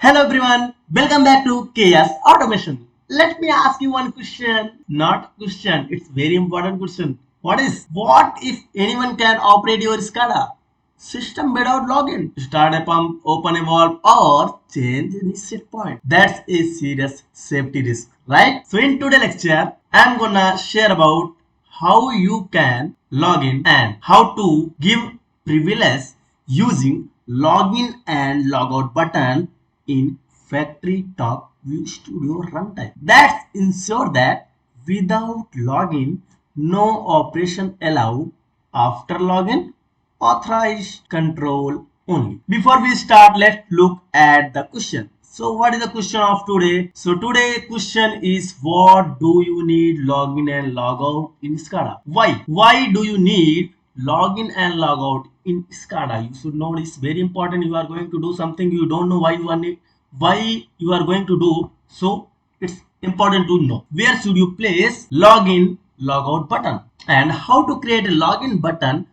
Hello everyone, welcome back to Chaos Automation. Let me ask you one question, not question, it's very important question. What if anyone can operate your SCADA system without login? Start a pump, open a valve or change any set point. That's a serious safety risk, right? So in today's lecture, I'm gonna share about how you can log in and how to give privilege using login and logout button in FactoryTalk View Studio Runtime. That's ensure that without login, no operation allowed. After login, authorized control only. Before we start, let's look at the question. So what is the question of today? So today question is, what do you need login and logout in SCADA? Why? Why do you need login and logout in SCADA? You should know it's very important. You are going to do something, you don't know why you are going to do, so it's important to know. Where should you place login logout button and how to create a login button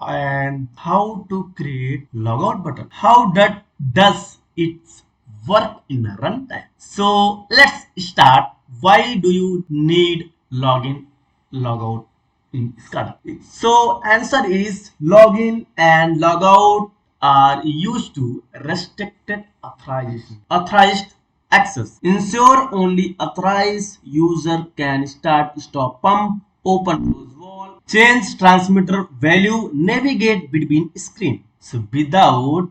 and how to create logout button? How that does it work in the runtime? So let's start. Why do you need login logout in SCADA? So answer is, login and logout are used to restricted authorized access. Ensure only authorized user can start, stop pump, open, close valve, change transmitter value, navigate between screen. So without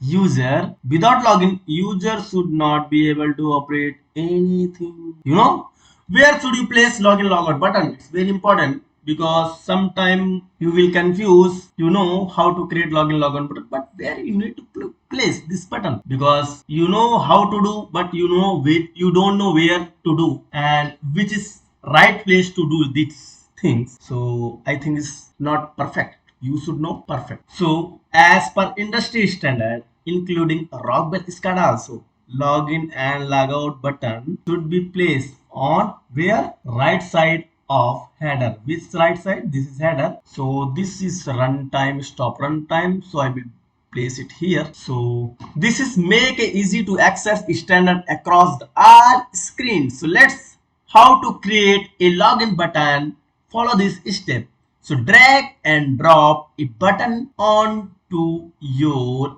login, user should not be able to operate anything. Where should you place login logout button? It's very important because sometime you will confuse. You know how to create login logout button, but where you need to place this button, because you know how to do, but you don't know where to do and which is right place to do these things. So I think it's not perfect. You should know perfect. So as per industry standard, including Rockwell SCADA also, login and logout button should be placed on where? Right side of header. Which right side? This is header. So this is runtime, stop runtime. So I will place it here. So this is make it easy to access standard across all screens. So let's how to create a login button. Follow this step. So drag and drop a button onto your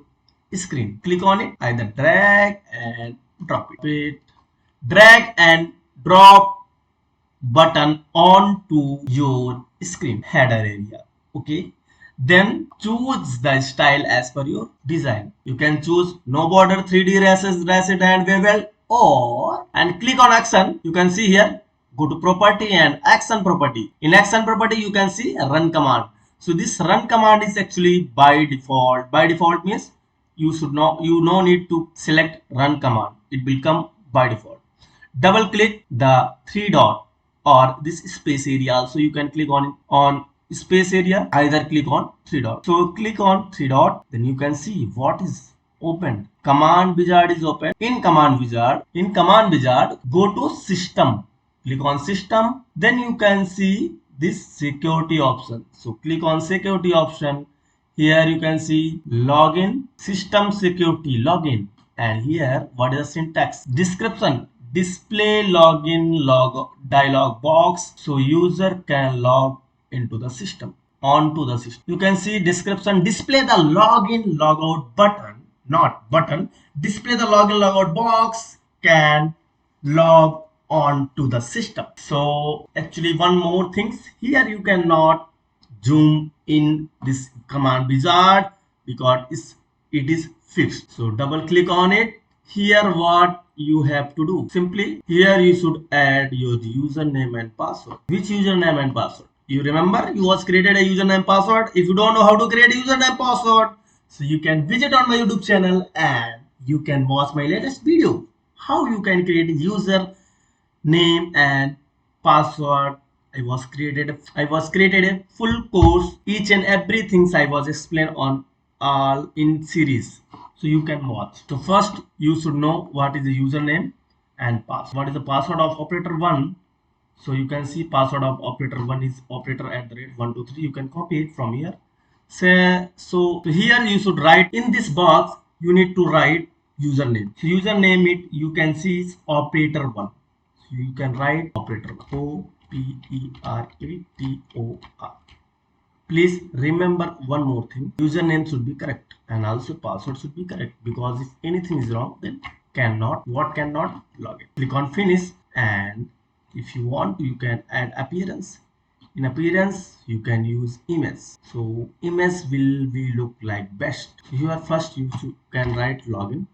screen. Click on it. Either drag and drop it. Drag and drop button onto your screen header area. Okay. Then choose the style as per your design. You can choose no border, 3D recessed and bevel, or and click on action. You can see here, go to property and action property. In action property you can see a run command. So this run command is actually by default. By default means you no need to select run command. It will come by default. Double click the three dot or this space area. So you can click on space area, either click on three dot. So click on three dot, then you can see what is opened. Command wizard is open. In command wizard, go to system. Click on system, then you can see this security option. So click on security option. Here you can see login, system security login, and here what is the syntax? Description, display login log dialog box so user can log into the system, onto the system. You can see description, display the login logout button, not button, display the login logout box can log on to the system. So actually one more things, here you cannot zoom in this command wizard because it is fixed. So double click on it. Here what you have to do, simply here you should add your username and password. Which username and password? You remember you was created a username password. If you don't know how to create a username password, so you can visit on my YouTube channel and you can watch my latest video how you can create a user name and password. I was created a full course, each and everything I was explained on all in series, so you can watch. So first you should know what is the username and password. What is the password of operator 1? So you can see password of operator 1 is operator @123. You can copy it from here. So here you should write in this box, you need to write username. So username it you can see is operator1. So you can write operator1, operator. Please remember one more thing, username should be correct and also password should be correct, because if anything is wrong then cannot log in. Click on finish, and if you want you can add appearance. In appearance you can use image, so image will be look like best. Here first you can write login,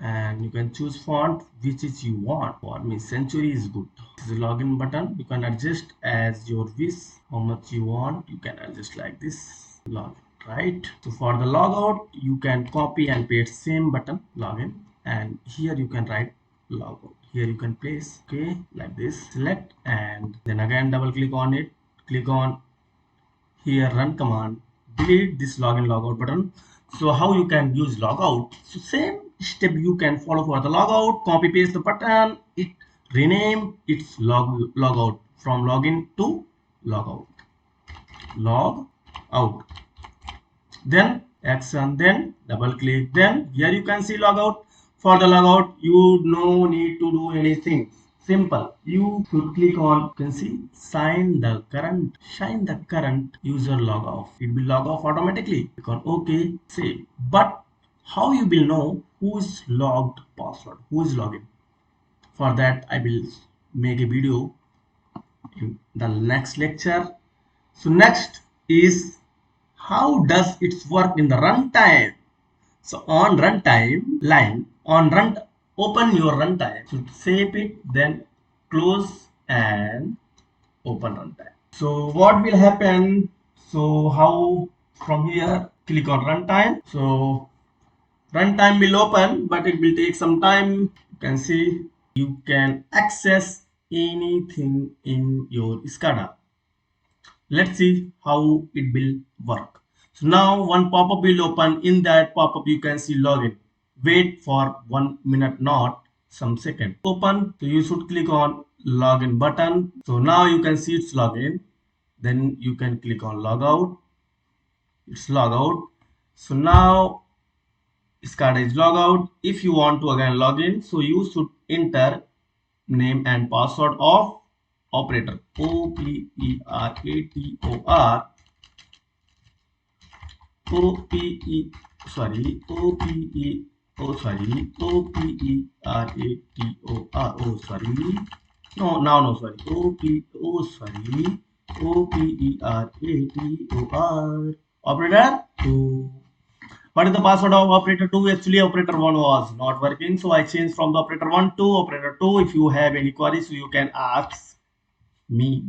and you can choose font which is you want. For me century is good. This is a login button, you can adjust as your wish how much you want. You can adjust like this, login, right? So for the logout you can copy and paste same button, login, and here you can write logout. Here you can place, okay, like this, select, and then again double click on it, click on here run command, delete this login logout button. So how you can use logout? So same step you can follow for the logout. Copy paste the button, it rename its logout from login to logout, log out, then action, then double click, then here you can see logout. For the logout you no need to do anything, simple. You should click on, you can see shine the current user log off. It will log off automatically. Click on OK, save. But how you will know who is logged password, who is login? For that I will make a video in the next lecture. So next is how does it work in the runtime. So on runtime line, open your runtime. So save it, then close and open runtime. So what will happen? So how from here click on runtime. So runtime will open, but it will take some time. You can see you can access anything in your SCADA. Let's see how it will work. So now one pop-up will open. In that pop-up you can see login. Wait for 1 minute, not some second. Open, so you should click on login button. So now you can see it's login. Then you can click on logout. It's logout. So now SCADA is logout. If you want to again login, so you should enter name and password of operator, operator, OPE, sorry, OPE, oh sorry, OPERATOR, oh sorry, no, sorry, sorry, OPERATOR, operator 2. What is the password of operator 2? Actually, operator 1 was not working, so I changed from the operator 1 to operator 2. If you have any queries, so you can ask me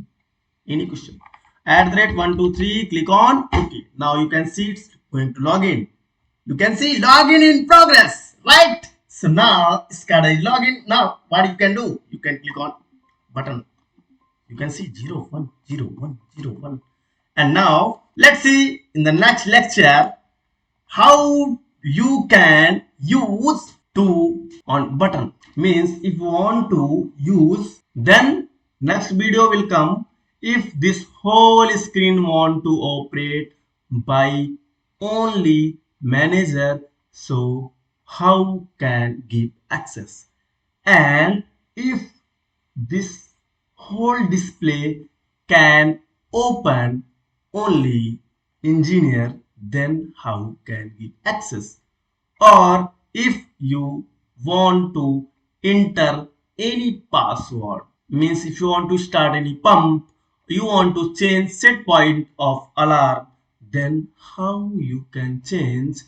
any question. @123, click on OK. Now you can see it's going to log in. You can see login in progress, right? So now SCADA is login. Now what you can do? You can click on button. You can see 010101. And now let's see in the next lecture how you can use to on button. Means if you want to use, then next video will come. If this whole screen want to operate by only manager, so how can give access? And if this whole display can open only engineer, then how can give access? Or if you want to enter any password, means if you want to start any pump, you want to change set point of alarm, then how you can change,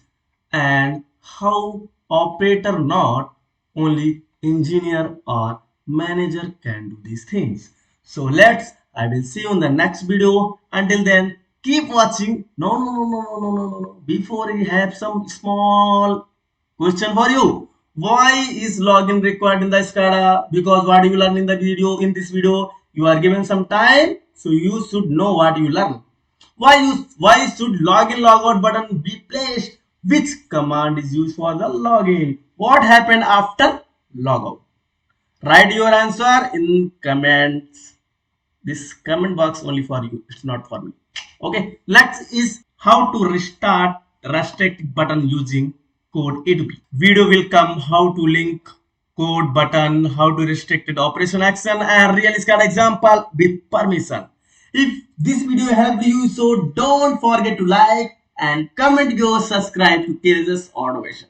and how operator, not only engineer or manager, can do these things. So I will see you in the next video. Until then, keep watching. No. Before we have some small question for you. Why is login required in the SCADA? Because what you learn in the video, in this video, you are given some time, so you should know what you learn. Why should login logout button be placed? Which command is used for the login? What happened after logout? Write your answer in comments. This comment box only for you. It's not for me. Okay. Let's is how to restart restrict button using code A to B. Video will come how to link code button, how to restricted operation action and real SCADA example with permission. If this video helped you, so don't forget to like and comment your subscribe to KSS Automation.